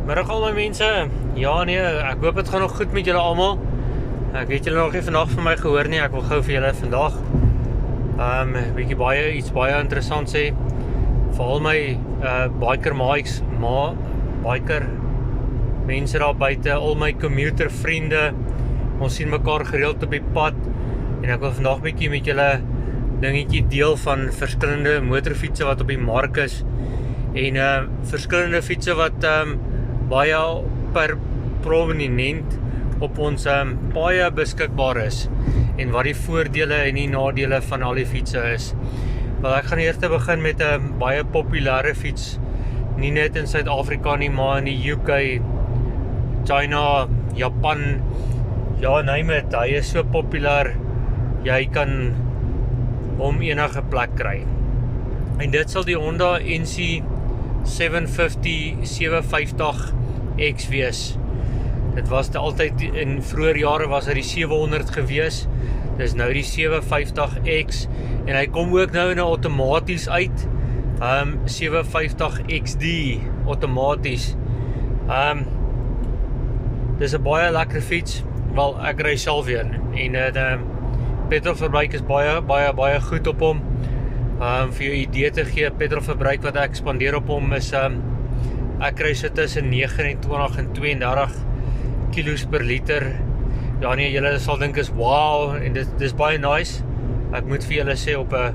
Middag al my mense. Ja nee, ek hoop het gaan nog goed met julle almal. Ek weet julle nog nie vandag van my gehoor nie. Ek wil gou vir julle vandag bietjie iets baie interessant sê. Vir al my biker mates, biker mense daar buite, al my commuter vriende. Ons sien mekaar gereeld op die pad en ek wil vandag bietjie met julle dingetjie deel van verskillende motorfietsse wat op die mark is en verskillende fietsse wat baie per prominent op ons paaie beskikbaar is en wat die voordele en die nadele van al die fietsse is. Wel, ek gaan eers begin met 'n baie populêre fiets, nie net in Suid-Afrika nie, maar in die UK, China, Japan, ja, name it, hy is so populêr, jy kan hom enige plek kry. En dit sal die Honda NC 750 X wees. Dit was altyd, in vroeër jare was hy die 700 gewees, dis nou die 750 X, en hy kom ook nou in 'n outomaties uit, 750 XD, outomaties. Dis 'n baie lekker fiets, wel ek ry self weer, en het petrolverbruik is baie goed op hom. Vir jou idee te gee, petrolverbruik wat ek spandeer op hom is, ek kry so tussen 29 en 32 kilos per liter. Ja nee, julle sal dink is wow, en dis baie nice. Ek moet vir julle sê, op 'n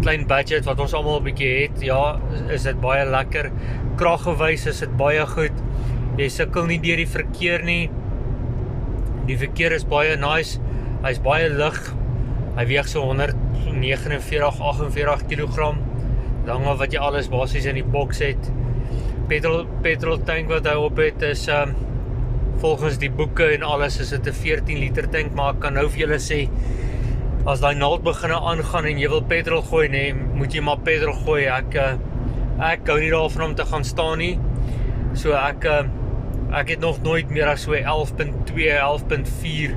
klein budget wat ons almal 'n bietjie het, ja, is dit baie lekker. Kraggewys is dit baie goed. Jy sukkel nie deur die verkeer nie. Die verkeer is baie nice. Hy's baie lig. Hy weeg so 149-48 kg. Dan wat jy alles basies in die boks het. Petrol tank wat hy op het is volgens die boeke en alles is dit 'n 14 liter tank, maar ek kan nou vir julle sê, as daai naald begin aangaan en jy wil petrol gooi, nee, moet jy maar petrol gooi. Ek hou nie daarvan om te gaan staan nie. So ek het nog nooit meer as so 11.2, 11.4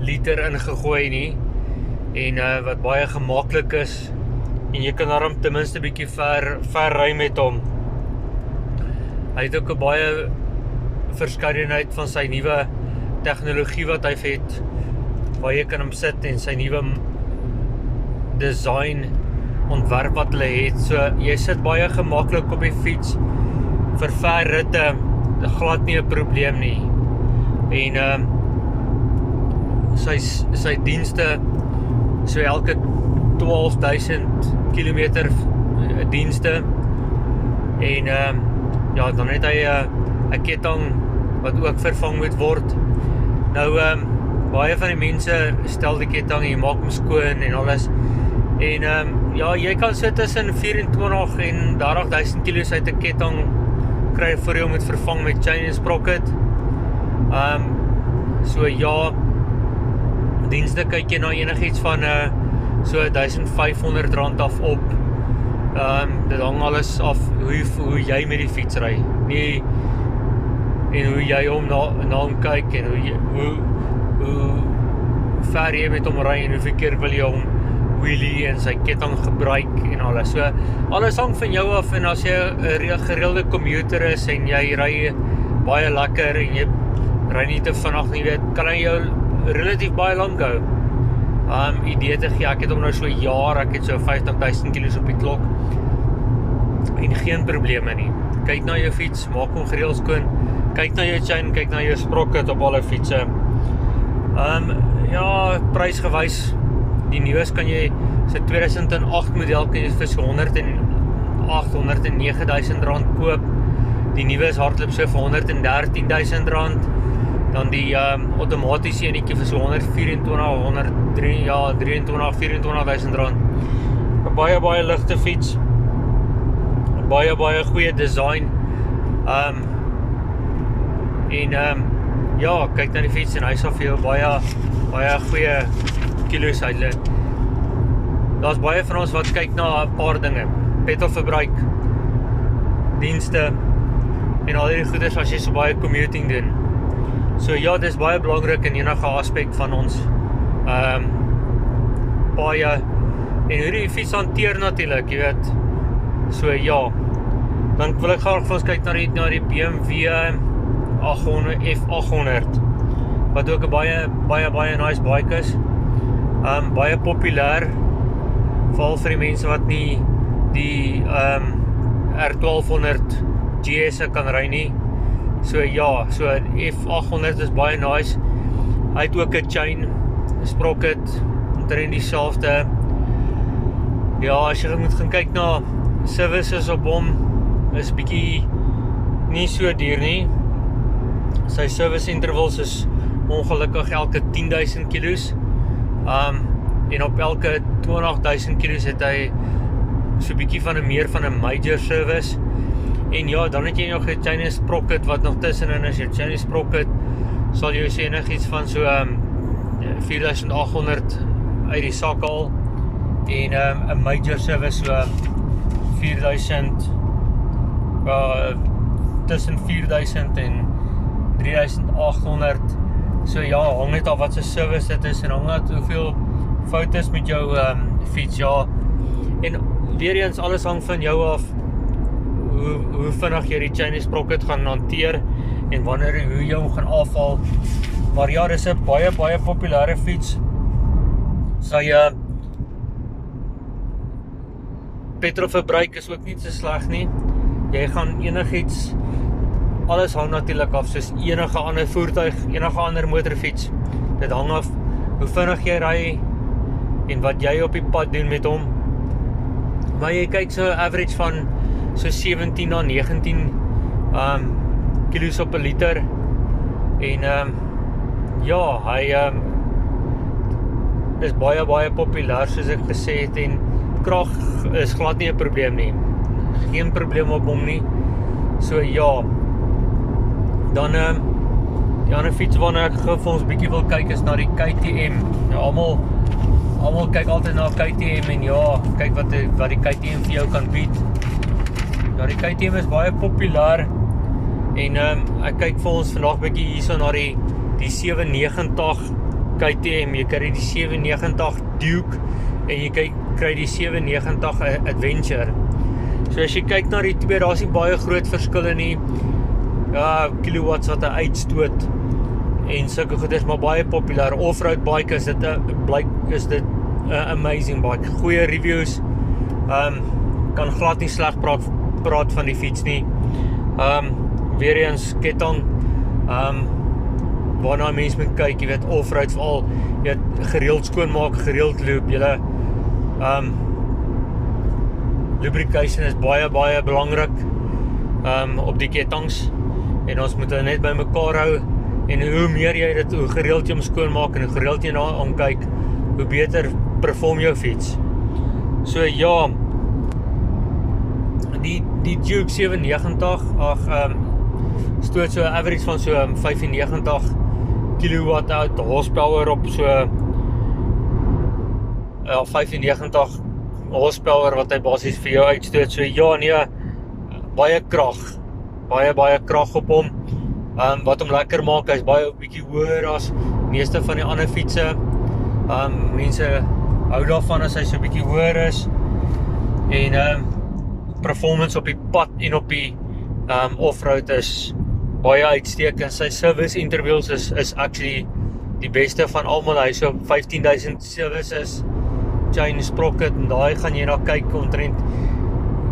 liter ingegooi nie. En wat baie gemaklik is, en jy kan daarom ten minste bietjie ver ry met hom. Hy het ook 'n baie verskeidenheid van sy nuwe tegnologie wat hy het, waar jy kan hom sit, en sy nuwe design ontwerp wat hulle het. So jy sit baie gemaklik op die fiets vir ver ritte, glad nie 'n probleem nie. En sy dienste, so elke 12.000 kilometer dienste, en ja, dan het hy 'n ketting wat ook vervang moet word. Nou baie van die mense stel die ketting, jy maak hom skoon en alles, en ja, jy kan so tussen 24 en 30.000 kilos uit 'n ketting kry voor jy moet vervang met chain en sprocket. So ja, dienste kyk jy na enigiets van so R1,500 af op. Dit hang alles af hoe jy met die fiets ry, nie, en hoe jy hom na hom kyk, en hoe ver jy met hom ry, en hoeveel keer wil jy hom wheelie en sy ketting gebruik en alles. So alles hang van jou af, en as jy 'n gereelde commuter is en jy ry baie lekker en jy ry nie te vinnig nie, weet, kan hy jou relatief baie lank hou. Idee te gee, ek het hom nou so 'n jaar, ek het so 50.000 kilos op die klok en geen probleme nie. Kyk na jou fiets, maak hom gereeld skoon, kyk na jou chain, kyk na jou sprocket op alle fietsse. Ja, prysgewys, die nuus kan jy, sy 2008 model kan jy vir so 109.000 rand koop. Die nuwe is hardloop so vir 113.000 rand. Dan die outomatiese enetjie vir so 124.000 rand. 'n Baie ligte fiets. Baie goeie design. Ja, kyk na die fiets en hy sal vir jou baie goeie kilos uitlet. Daar's baie van ons wat kyk na 'n paar dinge. Petrolverbruik, dienste, en al die goeders as jy so baie commuting doen. So ja, dit is baie belangrik in enige aspek van ons paaie, en hoe die fiets hanteer natuurlik, jy weet. So ja, Dan wil ek graag vir ons kyk na die BMW 800 F800 wat ook 'n baie nice bike is. Baie populêr, veral vir die mense wat nie die R1200 GS kan ry nie. So ja, so F800 is baie nice. Hy het ook 'n chain, 'n sprocket, omtrent dieselfde. Ja, as jy moet gaan kyk na services op hom, is bietjie nie so duur nie. Sy service intervals is ongelukkig elke 10.000 kilos. En op elke 20.000 kilos het hy so bietjie meer van 'n major service. En ja, dan het jy nog 'n chain sprocket wat nog tussenin is. Jou chain sprocket sal jou sê enigiets van so 4.800 uit die sak al. En 'n major service so 4.000, tussen 4.000 en 3.800. So ja, hang net af wat se service dit is en hang net hoeveel fout is met jou fiets, ja. En weer eens, alles hang van jou af, hoe vinnig jy die chain sprocket gaan hanteer en hoe jy hom gaan afhaal. Maar ja, dis 'n baie populêre fiets. Sy petrolverbruik is ook nie so sleg nie. Jy gaan enigiets, alles hang natuurlik af, soos enige ander voertuig, enige ander motorfiets. Dit hang af hoe vinnig jy ry en wat jy op die pad doen met hom. Maar jy kyk so average van so 17 na 19 kilos op 'n liter. En ja, hy is baie populêr soos ek gesê het, en krag is glad nie 'n probleem nie. Geen probleem op hom nie. So ja. Dan die ander fiets waarna ek vir ons bietjie wil kyk is na die KTM. Ja, almal kyk altyd na KTM en ja, kyk wat die KTM vir jou kan bied. Ja, die KTM is baie populêr en ek kyk vir ons vandag bietjie hierso na die 790 KTM. Jy kry die 790 Duke en jy kry die 790 Adventure. So as jy kyk na die twee, daar's nie baie groot verskille nie. Ja, kilowatts wat hy uitstoot en sulke goed is maar baie populêr. Off-road bike is dit 'n amazing bike. Goeie reviews. Kan glad nie sleg praat van die fiets nie. Weer eens ketting. Waarna mense moet kyk, jy weet, off-road veral, jy weet, gereeld skoonmaak, gereeld loop, julle lubrication is baie belangrik op die kettings. En ons moet net by mekaar hou. En hoe meer jy dit, hoe gereeld jy hom skoonmaak en hoe gereeld jy na hom kyk, hoe beter perform jou fiets. So ja, die Duke 790, stoot so 'n average van so 95 kilowatt uit horsepower op so 95 horsepower wat hy basies vir jou uitstoot. So ja, nee, baie krag. Baie krag op hom. Wat hom lekker maak, hy's baie bietjie hoër as meeste van die ander fietsse. Mense hou daarvan as hy so bietjie hoër is. En performance op die pad en op die off-road is baie uitstekend. Sy service intervals is actually die beste van almal. Hy so 15.000 services, chain sprocket, en daai gaan jy na kyk omtrent,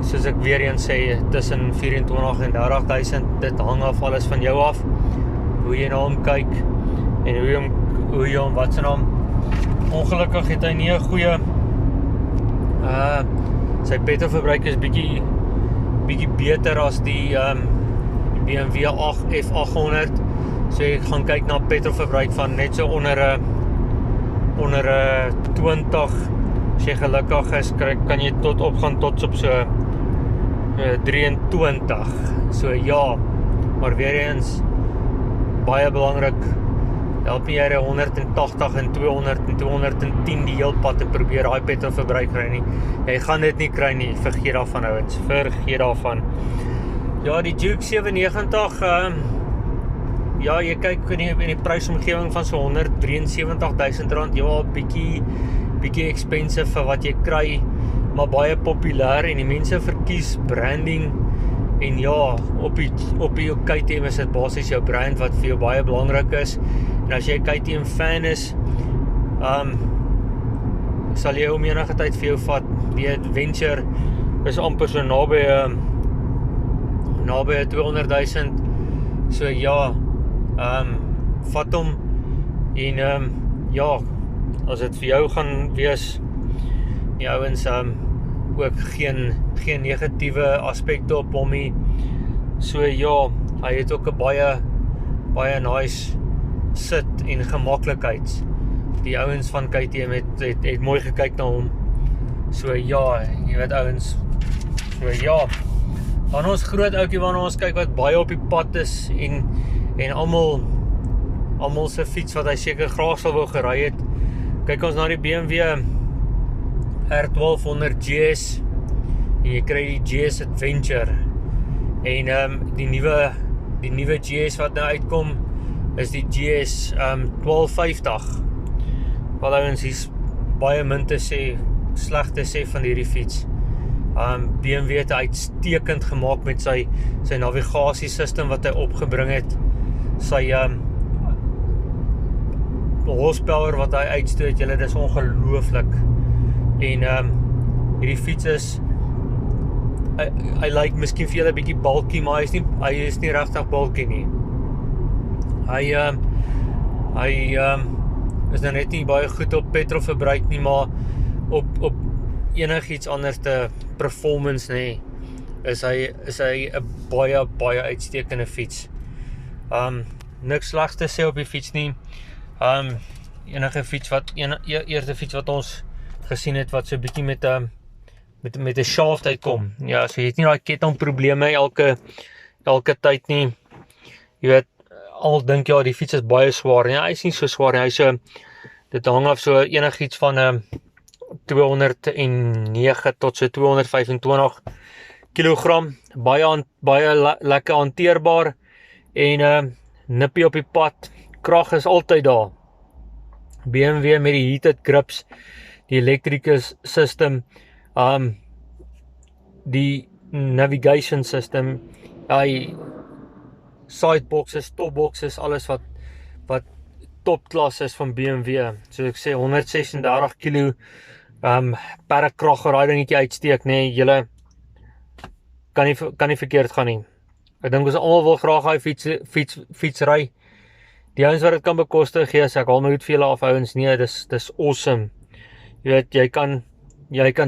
soos ek weer eens sê, tussen 24 en 30.000, dit hang af alles van jou af, hoe jy na hom kyk, en hoe jy hom, wat sy naam, ongelukkig het hy nie 'n goeie, sy petrolverbruik is bietjie beter as die BMW F800, so ek gaan kyk na petrolverbruik van net so onder 20, as jy gelukkig is, kan jy opgaan tot op so 23, so ja, maar weer eens, baie belangrik, help nie jy 180 en 200 en 210 die heel pad en probeer daai petrolverbruik kry nie, jy gaan dit nie kry nie, vergeet daarvan ouens, vergeet daarvan. Ja, die Duke 790, ja, jy kyk in die prysomgewing van so 173.000 rand, ja, bietjie expensive vir wat jy kry, maar baie populêr en die mense verkies branding En ja, op die KTM is dit basies jou brand wat vir jou baie belangrik is. En as jy 'n KTM fan is, sal jy om enige tyd vir jou vat. Die Adventure is amper so naby 200,000. So ja, vat hom en ja, as dit vir jou gaan wees, die ouens ook geen negatiewe aspekte op hom nie. So ja, hy het ook 'n baie nice sit en gemaklikheid. Die ouens van KTM het mooi gekyk na hom. So ja, jy weet ouens. So ja, dan ons groot ouetjie waarna ons kyk wat baie op die pad is en almal se fiets wat hy seker graag sal wou gery het. Kyk ons na die BMW R1200 GS en jy kry die GS Adventure en die nuwe GS wat nou uitkom is die GS 1250. Wel ouens, hier's baie min te sê, sleg te sê van hierdie fiets. BMW het uitstekend gemaak met sy navigasiesystem wat hy opgebring het. Sy horsepower wat hy uitstoot, julle, dis ongelooflik. En hierdie fiets is hy lyk miskien vir julle 'n bietjie bulky, maar hy is nie regtig bulky nie. Hy is nou net nie baie goed op petrolverbruik nie, maar op enigiets anders te performance nie, is hy 'n baie uitstekende fiets. Niks slegs te sê op die fiets nie. Enige fiets eerste fiets wat ons gesien het wat so 'n bietjie met 'n shaft uitkom. Ja, so jy het nie daai kettingprobleme elke tyd nie. Jy weet, almal dink ja, die fiets is baie swaar. Ja, hy is nie so swaar nie. Dit hang af so enigiets van 209 tot so 225 kilogram. Baie lekker hanteerbaar en nippie op die pad. Krag is altyd daar. BMW met die heated grips, die elektriese system, die navigation system, die sideboxes, topboxes, alles wat topklas is van BMW. So ek sê 136 kilo per krag geraai dingetjie uitsteek, nee, julle kan nie verkeerd gaan nie. Ek dink ons almal wil graag hy fiets ry. Die ouens wat dit kan bekostig, gee, ek haal my hoed vir julle af ouens, nee, dis awesome. Jy weet, jy kan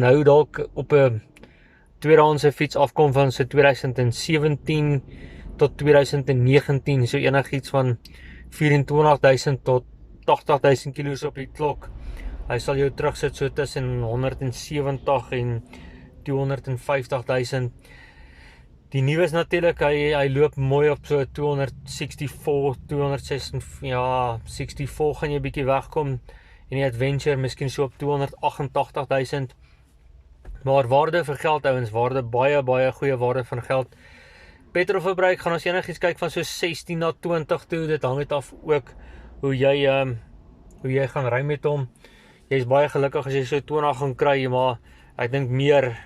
hou dalk op 'n tweedehandse fiets afkom van so 2017 tot 2019, so enigiets van 24,000 tot 80,000 kilos op die klok. Hy sal jou terugsit so tussen 170 en 250,000. Die nuwe is natuurlik, hy loop mooi op so 264 gaan jy bietjie wegkom, en die Adventure miskien so op 288,000. Maar waarde vir geld ouens, baie goeie waarde van geld. Petrolverbruik gaan ons enigiets kyk van so 16 na 20 toe, dit hang net af ook hoe jy gaan ry met hom. Jy is baie gelukkig as jy so 20 gaan kry, maar ek dink meer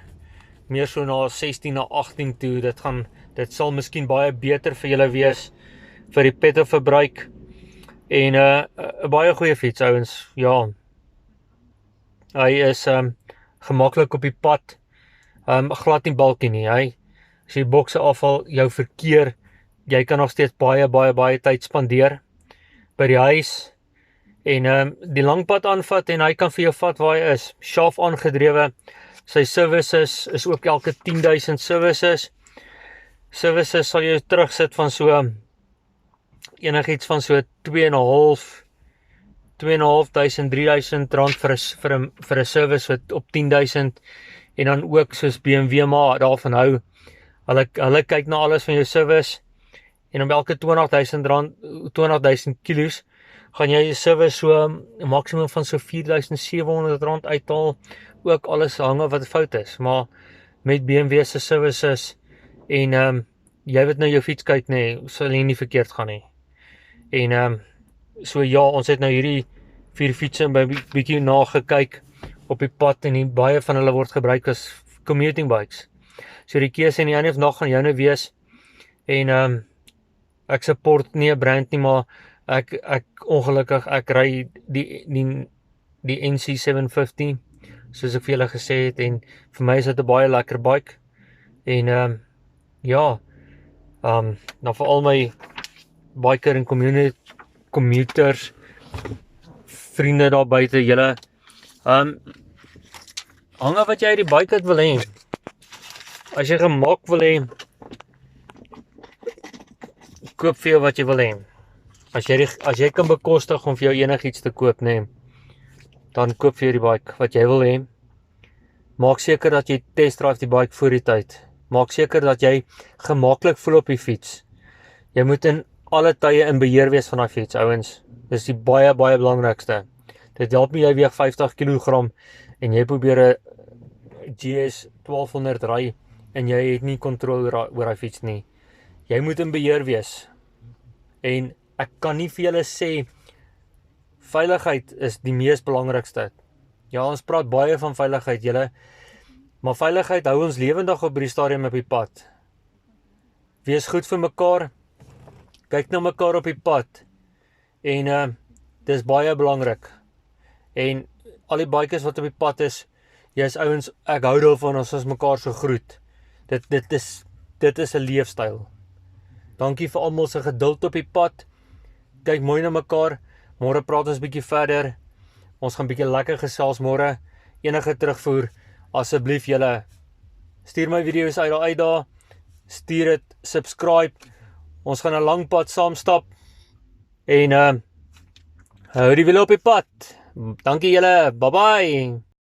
so na 16 na 18 toe, dit sal miskien baie beter vir julle wees, vir die petrolverbruik, en 'n baie goeie fiets ouens, ja. Hy is gemaklik op die pad, glad nie bulky nie, as jy bokse afval, jou verkeer, jy kan nog steeds baie tyd spandeer by die huis, en die langpad aanvat, en hy kan vir jou vat waar hy is, shaft aangedrewe. Sy services is ook elke 10,000 services. Services sal jy terugsit van so enigiets van so 2,500, 3,000 rand vir 'n service op 10,000, en dan ook soos BMW maar daarvan hou. Hulle kyk na alles van jou service, en om elke 20,000 kilos gaan jy service so 'n maksimum van so 4,700 rand uithaal. Ook alles hang af wat fout is, maar met BMW se services, en jy weet nou jou fiets kyk nee, sal jy nie verkeerd gaan nie. En so ja, ons het nou hierdie 4 fietsse by bietjie nagekyk op die pad, en baie van hulle word gebruik as commuting bikes. So die keuse in die einde van nag gaan joune wees. En ek support nie 'n brand nie, maar ek ongelukkig ek ry die NC 750 soos ek vir julle gesê het, en vir my is dit 'n baie lekker bike. En ja, nou vir al my biker en commuters vriende daar buite, julle hang af wat jy uit die bike uit wil hê. As jy gemak wil hê, koop vir jou wat jy wil hê. As jy kan bekostig om vir jou enigiets te koop, dan koop vir jou die bike wat jy wil hê. Maak seker dat jy test drive die bike voor die tyd. Maak seker dat jy gemaklik voel op die fiets. Jy moet in alle tye in beheer wees van daai fiets, ouens. Dis die baie belangrikste. Dit help nie jy weeg 50 kg en jy probeer 'n GS 1200 ry en jy het nie kontrole oor daai fiets nie. Jy moet in beheer wees. En ek kan nie vir julle sê veiligheid is die mees belangrikste. Ja, ons praat baie van veiligheid, julle, maar veiligheid hou ons lewendig op die stadium op die pad. Wees goed vir mekaar. Kyk na mekaar op die pad. En dis baie belangrik. En al die bikers wat op die pad is, jy's ouens, ek hou daarvan as ons mekaar so groet. Dit is 'n leefstyl. Dankie vir almal se geduld op die pad. Kyk mooi na mekaar. Môre praat ons bietjie verder. Ons gaan bietjie lekker gesels môre. Enige terugvoer, asseblief julle, stuur my video's uit daar. Stuur dit, subscribe. Ons gaan 'n lang pad saam stap. En hou die wiele op die pad. Dankie julle. Bye bye.